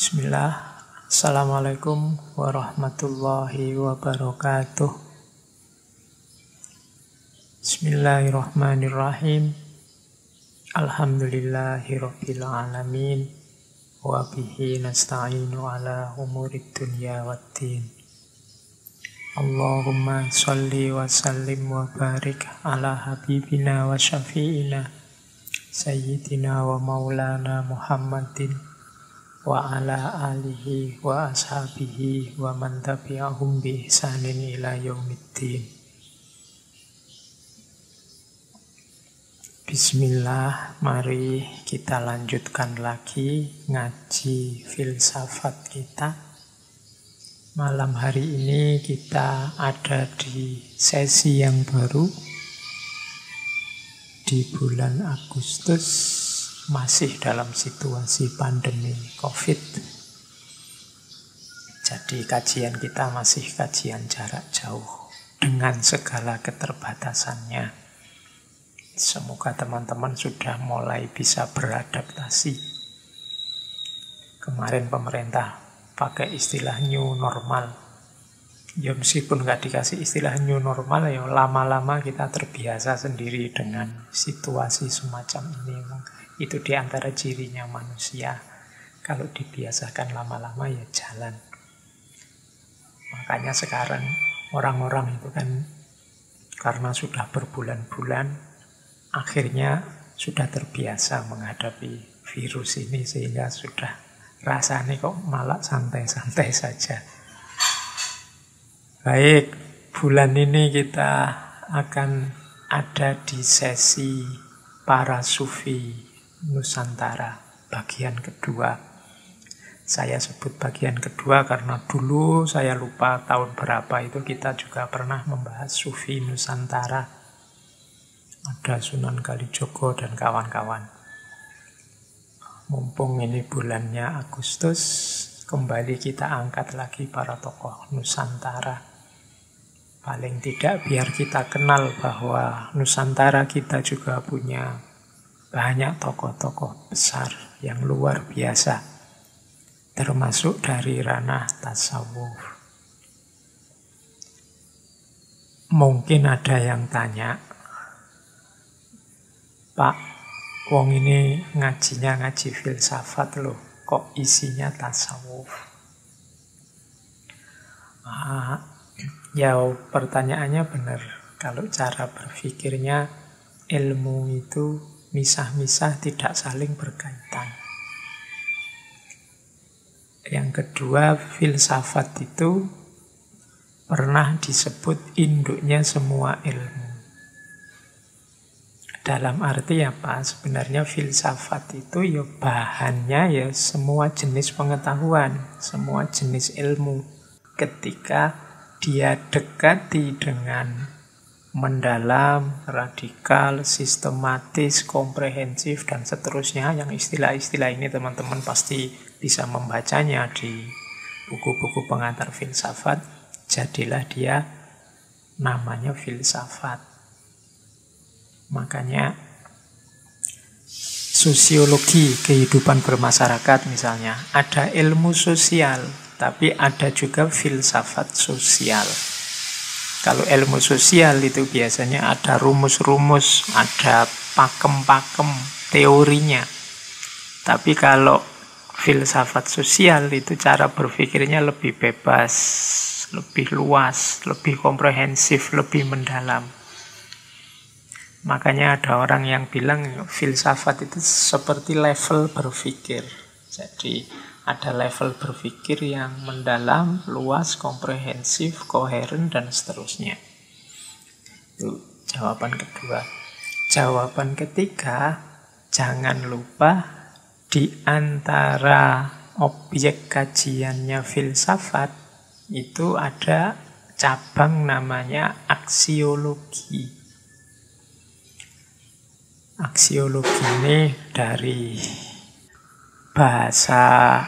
Bismillah. Assalamualaikum warahmatullahi wabarakatuh. Bismillahirrahmanirrahim. Alhamdulillahi rabbil alamin. Wa bihi nasta'inu ala umurid dunya waddin. Allahumma sholli wa sallim wa barik ala habibina wa syafi'ina Sayyidina wa maulana Muhammadin wa ala alihi wa ashabihi wa man tabi'ahum bi ihsanin ila yaumiddin. Bismillah, mari kita lanjutkan lagi ngaji filsafat kita. Malam hari ini kita ada di sesi yang baru di bulan Agustus, masih dalam situasi pandemi COVID. Jadi kajian kita masih kajian jarak jauh dengan segala keterbatasannya. Semoga teman-teman sudah mulai bisa beradaptasi. Kemarin pemerintah pakai istilah new normal. Ya meskipun nggak dikasih istilah new normal, ya lama-lama kita terbiasa sendiri dengan situasi semacam ini. Itu diantara cirinya manusia. Kalau dibiasakan lama-lama ya jalan. Makanya sekarang orang-orang itu kan karena sudah berbulan-bulan akhirnya sudah terbiasa menghadapi virus ini, sehingga sudah rasanya kok malah santai-santai saja. Baik, bulan ini kita akan ada di sesi para sufi Nusantara, bagian kedua. Saya sebut bagian kedua karena dulu saya lupa tahun berapa itu kita juga pernah membahas sufi Nusantara. Ada Sunan Kalijogo dan kawan-kawan. Mumpung ini bulannya Agustus, kembali kita angkat lagi para tokoh Nusantara. Paling tidak biar kita kenal bahwa Nusantara kita juga punya banyak tokoh-tokoh besar yang luar biasa, termasuk dari ranah tasawuf. Mungkin ada yang tanya, Pak, wong ini ngajinya ngaji filsafat loh, kok isinya tasawuf? Ya pertanyaannya benar. Kalau cara berpikirnya, ilmu itu misah-misah, tidak saling berkaitan. Yang kedua, filsafat itu pernah disebut induknya semua ilmu. Dalam arti apa? Sebenarnya filsafat itu ya bahannya ya semua jenis pengetahuan, semua jenis ilmu. Ketika dia dekati dengan mendalam, radikal, sistematis, komprehensif, dan seterusnya. Yang istilah-istilah ini teman-teman pasti bisa membacanya di buku-buku pengantar filsafat. Jadilah dia namanya filsafat. Makanya sosiologi kehidupan bermasyarakat misalnya, ada ilmu sosial, tapi ada juga filsafat sosial. Kalau ilmu sosial itu biasanya ada rumus-rumus, ada pakem-pakem teorinya. Tapi kalau filsafat sosial itu cara berpikirnya lebih bebas, lebih luas, lebih komprehensif, lebih mendalam. Makanya ada orang yang bilang filsafat itu seperti level berpikir. Jadi ada level berpikir yang mendalam, luas, komprehensif, koheren, dan seterusnya. Itu jawaban kedua. Jawaban ketiga, jangan lupa di antara objek kajiannya filsafat itu ada cabang namanya aksiologi. Aksiologi ini dari bahasa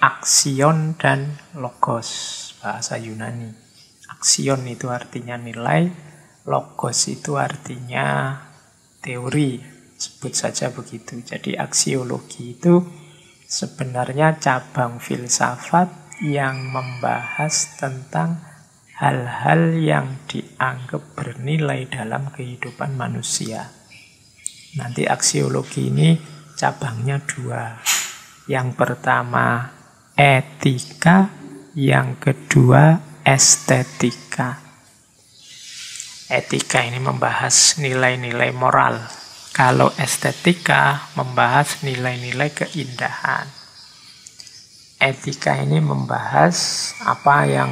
aksion dan logos, bahasa Yunani. Aksion itu artinya nilai, logos itu artinya teori, sebut saja begitu. Jadi aksiologi itu Sebenarnya cabang filsafat yang membahas tentang hal-hal yang dianggap bernilai dalam kehidupan manusia. Nanti aksiologi ini cabangnya dua. Yang pertama etika, yang kedua estetika. Etika ini membahas nilai-nilai moral. Kalau estetika membahas nilai-nilai keindahan. Etika ini membahas apa yang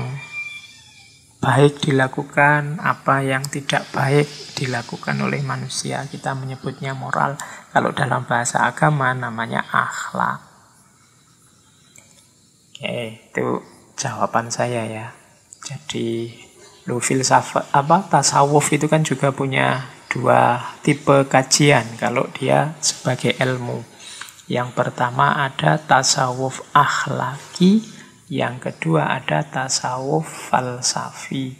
baik dilakukan, apa yang tidak baik dilakukan oleh manusia. Kita menyebutnya moral. Kalau dalam bahasa agama namanya akhlak. Oke, itu jawaban saya ya. Jadi filsafat tasawuf itu kan juga punya dua tipe kajian kalau dia sebagai ilmu. Yang pertama ada tasawuf akhlaki, yang kedua ada tasawuf falsafi.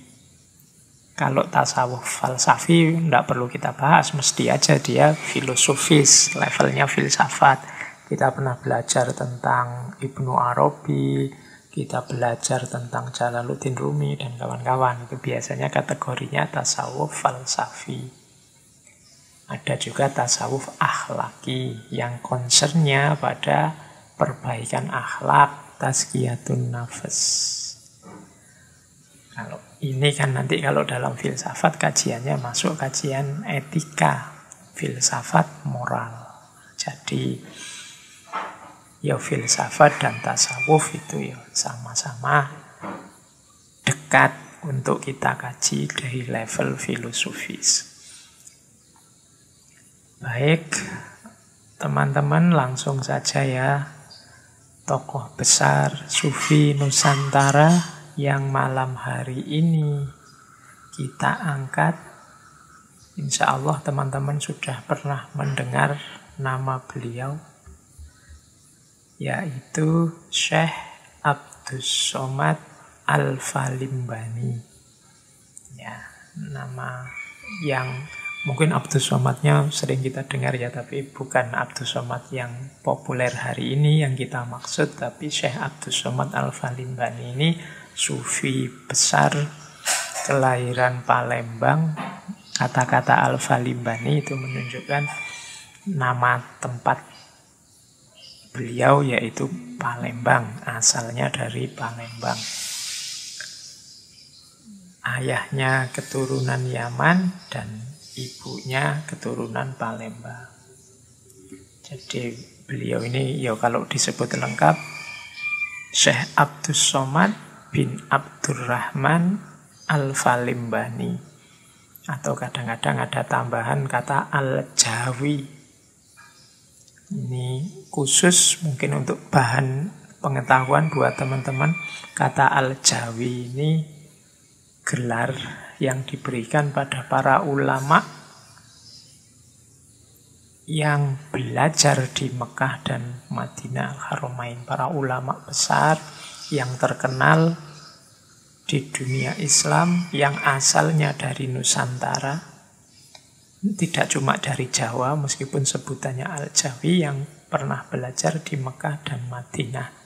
Kalau tasawuf falsafi tidak perlu kita bahas, mesti aja dia filosofis, levelnya filsafat. Kita pernah belajar tentang Ibnu Arabi, kita belajar tentang Jalaluddin Rumi dan kawan-kawan. Itu biasanya kategorinya tasawuf falsafi. Ada juga tasawuf akhlaki yang concernnya pada perbaikan akhlak, tazkiyatun nafas. Kalau ini kan nanti kalau dalam filsafat kajiannya masuk kajian etika, filsafat moral. Jadi ya filsafat dan tasawuf itu ya sama-sama dekat untuk kita kaji dari level filosofis. Baik, teman-teman langsung saja ya. Tokoh besar Sufi Nusantara yang malam hari ini kita angkat. Insya Allah teman-teman sudah pernah mendengar nama beliau, yaitu Syekh Abdus Somad Al-Falimbani. Ya, nama yang mungkin Abdus Somadnya sering kita dengar ya, tapi bukan Abdus Somad yang populer hari ini yang kita maksud, tapi Syekh Abdus Somad Al-Falimbani ini Sufi besar kelahiran Palembang. Kata-kata Al-Falimbani itu menunjukkan nama tempat beliau yaitu Palembang, asalnya dari Palembang. Ayahnya keturunan Yaman dan ibunya keturunan Palembang. Jadi beliau ini ya kalau disebut lengkap Syekh Abdus Somad bin Abdurrahman Al-Falimbani. Atau kadang-kadang ada tambahan kata Al-Jawi. Ini khusus mungkin untuk bahan pengetahuan buat teman-teman. Kata Al-Jawi ini gelar yang diberikan pada para ulama yang belajar di Mekah dan Madinah Al-Haramain. Para ulama besar yang terkenal di dunia Islam yang asalnya dari Nusantara, tidak cuma dari Jawa, meskipun sebutannya Al-Jawi, yang pernah belajar di Mekah dan Madinah.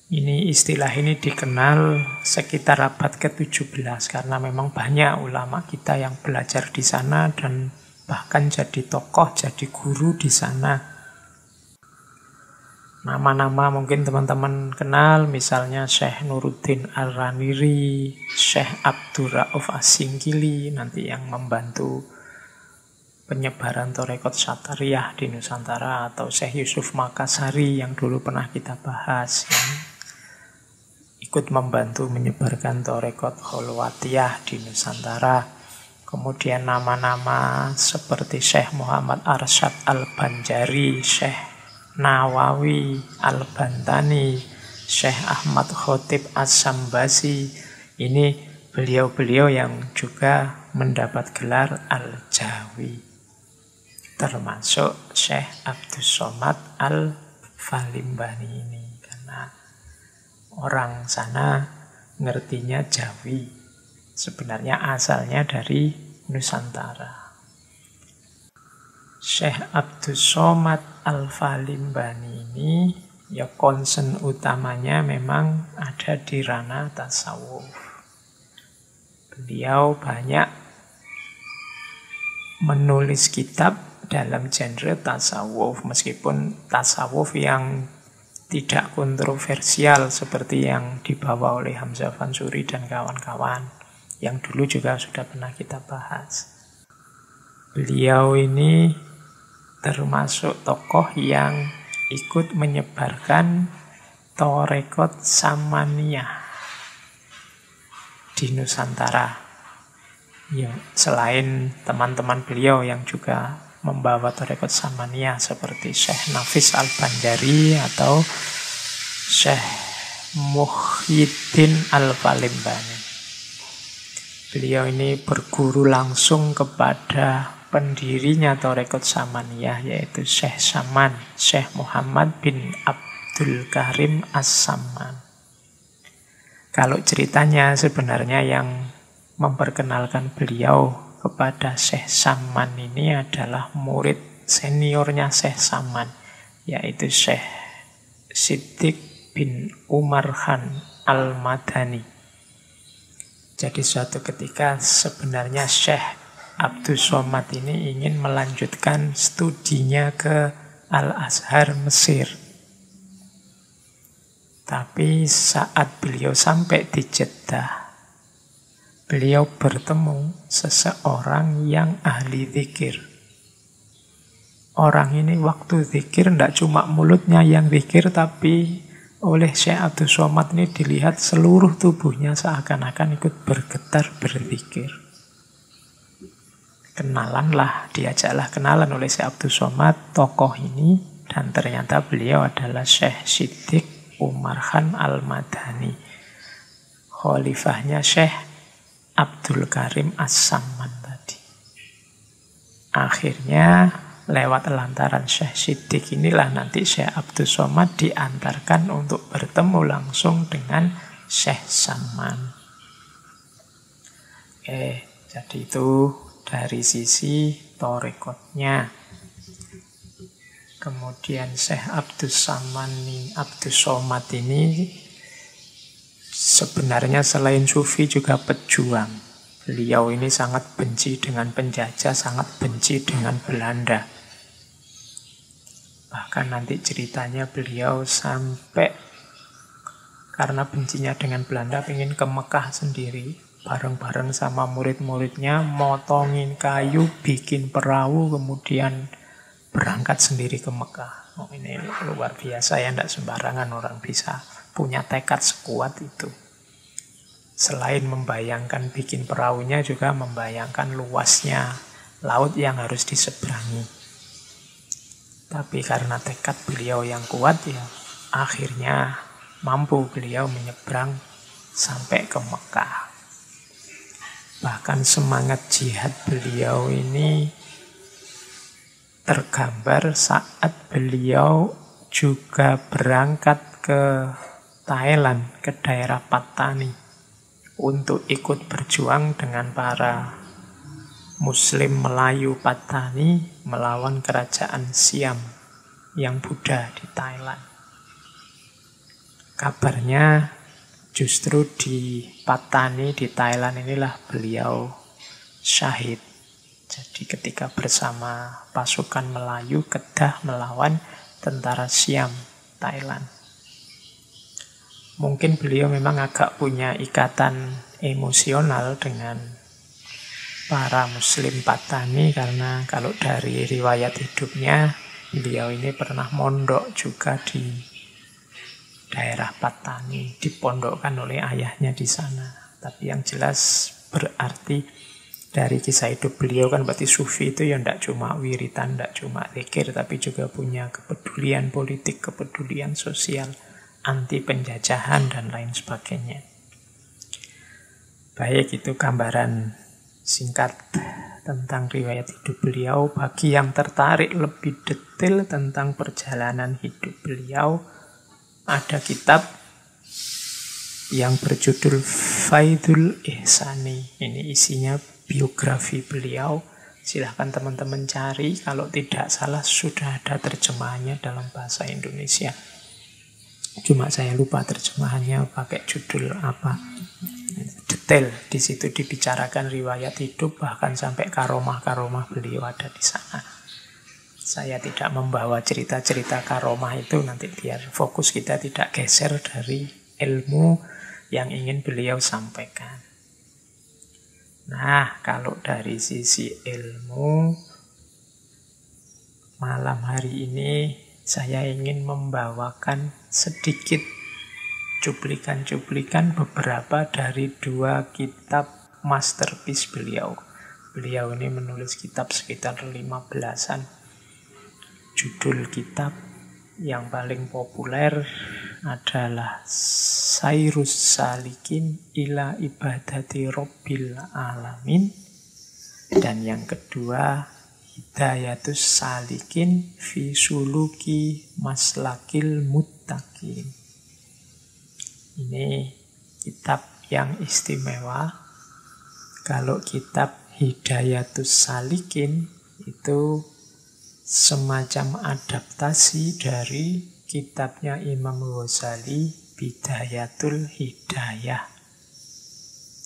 Ini istilah ini dikenal sekitar abad ke-17 karena memang banyak ulama kita yang belajar di sana dan bahkan jadi tokoh, jadi guru di sana. Nama-nama mungkin teman-teman kenal, misalnya Syekh Nuruddin Ar-Raniri, Syekh Abdurrauf As-Singkili, nanti yang membantu penyebaran Thariqat Syatariah di Nusantara, atau Syekh Yusuf Makassari yang dulu pernah kita bahas, yang ikut membantu menyebarkan Thariqat Kholwatiyah di Nusantara. Kemudian nama-nama seperti Syekh Muhammad Arsyad Al-Banjari, Syekh Nawawi Al-Bantani, Syekh Ahmad Khotib As-Sambasi. Ini beliau-beliau yang juga mendapat gelar Al-Jawi. Termasuk Syekh Abdus Somad Al-Falimbani ini. Karena orang sana ngertinya Jawi. Sebenarnya asalnya dari Nusantara. Syekh Abdus Somad Al-Falimbani ini ya concern utamanya memang ada di ranah tasawuf. Beliau banyak menulis kitab dalam genre tasawuf, meskipun tasawuf yang tidak kontroversial seperti yang dibawa oleh Hamzah Fansuri dan kawan-kawan, yang dulu juga sudah pernah kita bahas. Beliau ini termasuk tokoh yang ikut menyebarkan Tarekat Samaniyah di Nusantara. Ya, selain teman-teman beliau yang juga membawa Tarekat Samaniyah seperti Syekh Nafis Al-Banjari atau Syekh Muhyiddin Al-Falimbani. Beliau ini berguru langsung kepada pendirinya Tarekat Samaniyah, yaitu Syekh Saman, Syekh Muhammad bin Abdul Karim As-Saman. Kalau ceritanya sebenarnya yang memperkenalkan beliau kepada Syekh Saman ini adalah murid seniornya Syekh Saman, yaitu Syekh Siddiq bin Umar Khan Al-Madani. Jadi suatu ketika sebenarnya Syekh Abdus Somad ini ingin melanjutkan studinya ke Al-Azhar Mesir. Tapi saat beliau sampai di Jeddah, beliau bertemu seseorang yang ahli zikir. Orang ini waktu zikir tidak cuma mulutnya yang zikir, tapi oleh Syekh Abdus Somad ini dilihat seluruh tubuhnya seakan-akan ikut bergetar berzikir. Kenalanlah, diajaklah kenalan oleh Syekh Abdus Somad tokoh ini, dan ternyata beliau adalah Syekh Siddiq Umar Khan Al-Madani, khalifahnya Syekh Abdul Karim As-Saman tadi. Akhirnya lewat lantaran Syekh Siddiq inilah nanti Syekh Abdus Somad diantarkan untuk bertemu langsung dengan Syekh Saman. Jadi itu dari sisi tarekatnya. Kemudian Syekh Abdus Somad ini sebenarnya selain sufi juga pejuang. Beliau ini sangat benci dengan penjajah, sangat benci dengan Belanda. Bahkan nanti ceritanya beliau sampai karena bencinya dengan Belanda ingin ke Mekah sendiri, bareng-bareng sama murid-muridnya, motongin kayu, bikin perahu, kemudian berangkat sendiri ke Mekah. Oh, ini luar biasa ya, tidak sembarangan orang bisa punya tekad sekuat itu. Selain membayangkan bikin perahunya, juga membayangkan luasnya laut yang harus diseberangi. Tapi karena tekad beliau yang kuat, ya akhirnya mampu beliau menyeberang sampai ke Mekah. Bahkan semangat jihad beliau ini tergambar saat beliau juga berangkat ke Thailand, ke daerah Pattani, untuk ikut berjuang dengan para Muslim Melayu Pattani melawan kerajaan Siam yang Buddha di Thailand. Kabarnya justru di Pattani, di Thailand inilah beliau syahid. Jadi ketika bersama pasukan Melayu Kedah melawan tentara Siam Thailand. Mungkin beliau memang agak punya ikatan emosional dengan para Muslim Pattani, karena kalau dari riwayat hidupnya, beliau ini pernah mondok juga di daerah Pattani, dipondokkan oleh ayahnya di sana. Tapi yang jelas berarti dari kisah hidup beliau kan berarti sufi itu ya tidak cuma wiritan, tidak cuma zikir, tapi juga punya kepedulian politik, kepedulian sosial, anti penjajahan dan lain sebagainya. Baik, itu gambaran singkat tentang riwayat hidup beliau. Bagi yang tertarik lebih detail tentang perjalanan hidup beliau, ada kitab yang berjudul Faidul Ihsani. Ini isinya biografi beliau Silahkan teman-teman cari, kalau tidak salah sudah ada terjemahannya dalam bahasa Indonesia. Cuma saya lupa terjemahannya pakai judul apa. Detail di situ dibicarakan riwayat hidup, bahkan sampai karomah-karomah beliau ada di sana. Saya tidak membawa cerita-cerita karomah itu, nanti biar fokus kita tidak geser dari ilmu yang ingin beliau sampaikan. Nah, kalau dari sisi ilmu, malam hari ini saya ingin membawakan sedikit cuplikan-cuplikan beberapa dari 2 kitab masterpiece beliau. Beliau ini menulis kitab sekitar 15-an. Judul kitab yang paling populer adalah Sairus Salikin ila ibadati Rabbil Alamin. Dan yang kedua, Hidayatus Salikin fi suluki maslakil muttaqin. Ini kitab yang istimewa. Kalau kitab Hidayatus Salikin itu semacam adaptasi dari kitabnya Imam Ghazali, Bidayatul Hidayah.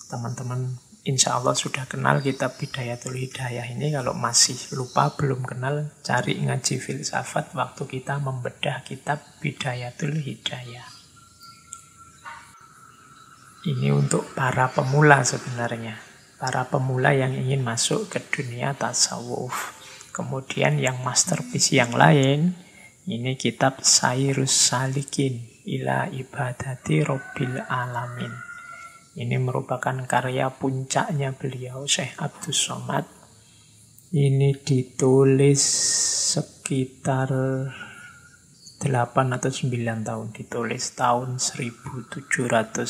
Teman-teman insya Allah sudah kenal kitab Bidayatul Hidayah ini. Kalau masih lupa, belum kenal, cari ngaji filsafat waktu kita membedah kitab Bidayatul Hidayah. Ini untuk para pemula sebenarnya. Para pemula yang ingin masuk ke dunia tasawuf. Kemudian yang masterpiece yang lain, ini kitab Sairus Salikin ila ibadati Rabbil Alamin. Ini merupakan karya puncaknya beliau, Syekh Abdus Somad. Ini ditulis sekitar 8 atau 9 tahun. Ditulis tahun 1799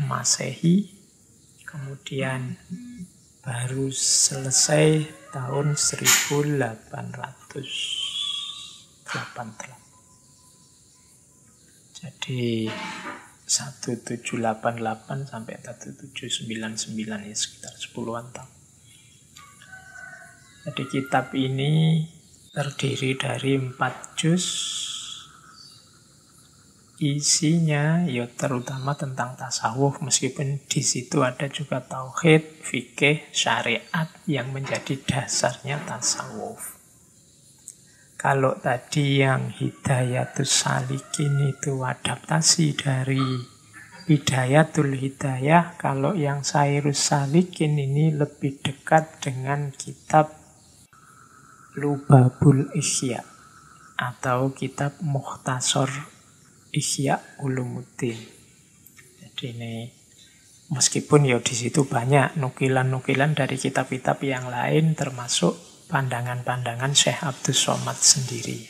Masehi. Kemudian baru selesai tahun 1888. Jadi 1788 sampai 1799 ya sekitar 10-an tahun. Jadi kitab ini terdiri dari 4 juz. Isinya ya terutama tentang tasawuf, meskipun di situ ada juga tauhid, fikih, syariat yang menjadi dasarnya tasawuf. Kalau tadi yang Hidayatus Salikin itu adaptasi dari Bidayatul Hidayah, kalau yang Sairus Salikin ini lebih dekat dengan kitab Lubabul Ihya atau kitab Mukhtasar Ihya Ulumuddin. Jadi ini meskipun ya di situ banyak nukilan-nukilan dari kitab-kitab yang lain, termasuk pandangan-pandangan Syekh Abdus Somad sendiri.